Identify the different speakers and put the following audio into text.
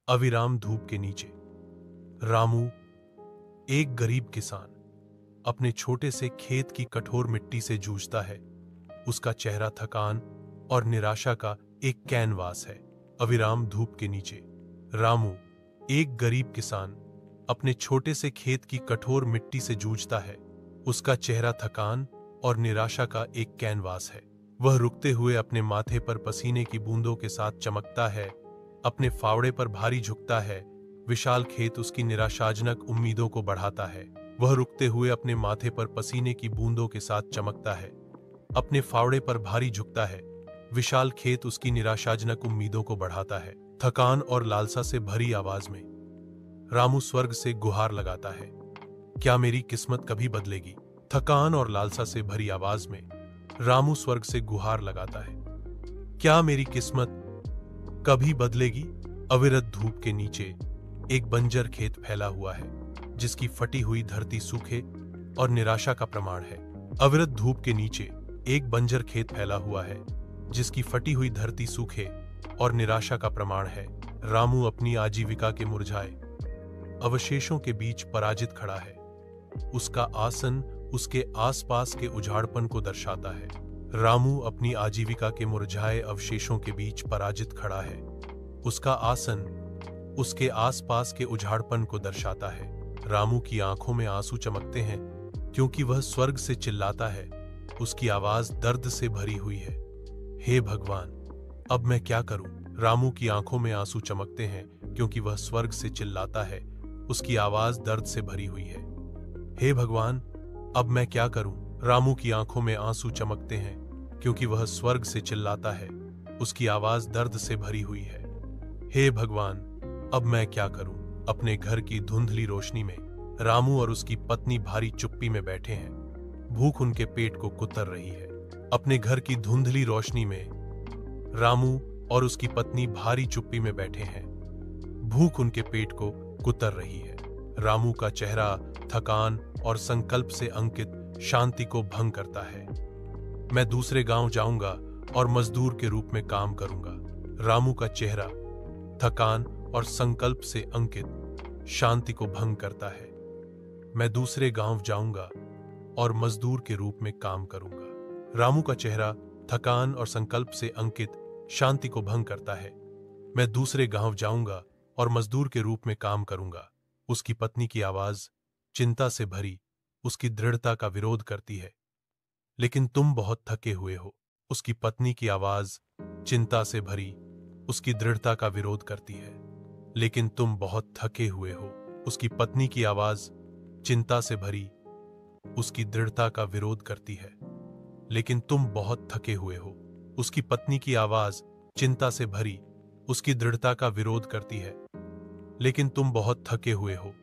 Speaker 1: अविराम धूप के नीचे रामू, एक गरीब किसान, अपने छोटे से खेत की कठोर मिट्टी से जूझता है। उसका चेहरा थकान और निराशा का एक कैनवास है। अविराम धूप के नीचे रामू, एक गरीब किसान, अपने छोटे से खेत की कठोर मिट्टी से जूझता है। उसका चेहरा थकान और निराशा का एक कैनवास है। वह रुकते हुए अपने माथे पर पसीने की बूंदों के साथ चमकता है, अपने फावड़े पर भारी झुकता है। विशाल खेत उसकी निराशाजनक उम्मीदों को बढ़ाता है। वह रुकते हुए अपने माथे पर पसीने की बूंदों के साथ चमकता है, अपने फावड़े पर भारी झुकता है। विशाल खेत उसकी निराशाजनक उम्मीदों को बढ़ाता है। थकान और लालसा से भरी आवाज में रामू स्वर्ग से गुहार लगाता है, क्या मेरी किस्मत कभी बदलेगी? थकान और लालसा से भरी आवाज में रामू स्वर्ग से गुहार लगाता है, क्या मेरी किस्मत कभी बदलेगी? अविरत धूप के नीचे एक बंजर खेत फैला हुआ है, जिसकी फटी हुई धरती सूखे और निराशा का प्रमाण है। अविरत धूप के नीचे एक बंजर खेत फैला हुआ है, जिसकी फटी हुई धरती सूखे और निराशा का प्रमाण है। रामू अपनी आजीविका के मुरझाए अवशेषों के बीच पराजित खड़ा है। उसका आसन उसके आसपास के उजाड़पन को दर्शाता है। रामू अपनी आजीविका के मुरझाए अवशेषों के बीच पराजित खड़ा है। उसका आसन उसके आसपास के उजाड़पन को दर्शाता है। रामू की आंखों में आंसू चमकते हैं, क्योंकि वह स्वर्ग से चिल्लाता है। उसकी आवाज दर्द से भरी हुई है, हे भगवान, अब मैं क्या करूं? रामू की आंखों में आंसू चमकते हैं, क्योंकि वह स्वर्ग से चिल्लाता है। उसकी आवाज दर्द से भरी हुई है, हे भगवान, अब मैं क्या करूं? रामू की आंखों में आंसू चमकते हैं, क्योंकि वह स्वर्ग से चिल्लाता है। उसकी आवाज दर्द से भरी हुई है, हे भगवान, अब मैं क्या करूं? अपने घर की धुंधली रोशनी में रामू और उसकी पत्नी भारी चुप्पी में बैठे हैं। भूख उनके पेट को कुतर रही है। अपने घर की धुंधली रोशनी में रामू और उसकी पत्नी भारी चुप्पी में बैठे हैं। भूख उनके पेट को कुतर रही है। रामू का चेहरा थकान और संकल्प से अंकित शांति को भंग करता है। मैं दूसरे गांव जाऊंगा और मजदूर के रूप में काम करूंगा। रामू का चेहरा थकान और संकल्प से अंकित शांति को भंग करता है। मैं दूसरे गांव जाऊंगा और मजदूर के रूप में काम करूंगा। रामू का चेहरा थकान और संकल्प से अंकित शांति को भंग करता है। मैं दूसरे गांव जाऊंगा और मजदूर के रूप में काम करूंगा। उसकी पत्नी की आवाज चिंता से भरी उसकी दृढ़ता का विरोध करती है, लेकिन तुम बहुत थके हुए हो। उसकी पत्नी की आवाज चिंता से भरी उसकी दृढ़ता का विरोध करती है, लेकिन तुम बहुत थके हुए हो। उसकी पत्नी की आवाज चिंता से भरी उसकी दृढ़ता का विरोध करती है, लेकिन तुम बहुत थके हुए हो। उसकी पत्नी की आवाज चिंता से भरी उसकी दृढ़ता का विरोध करती है, लेकिन तुम बहुत थके हुए हो।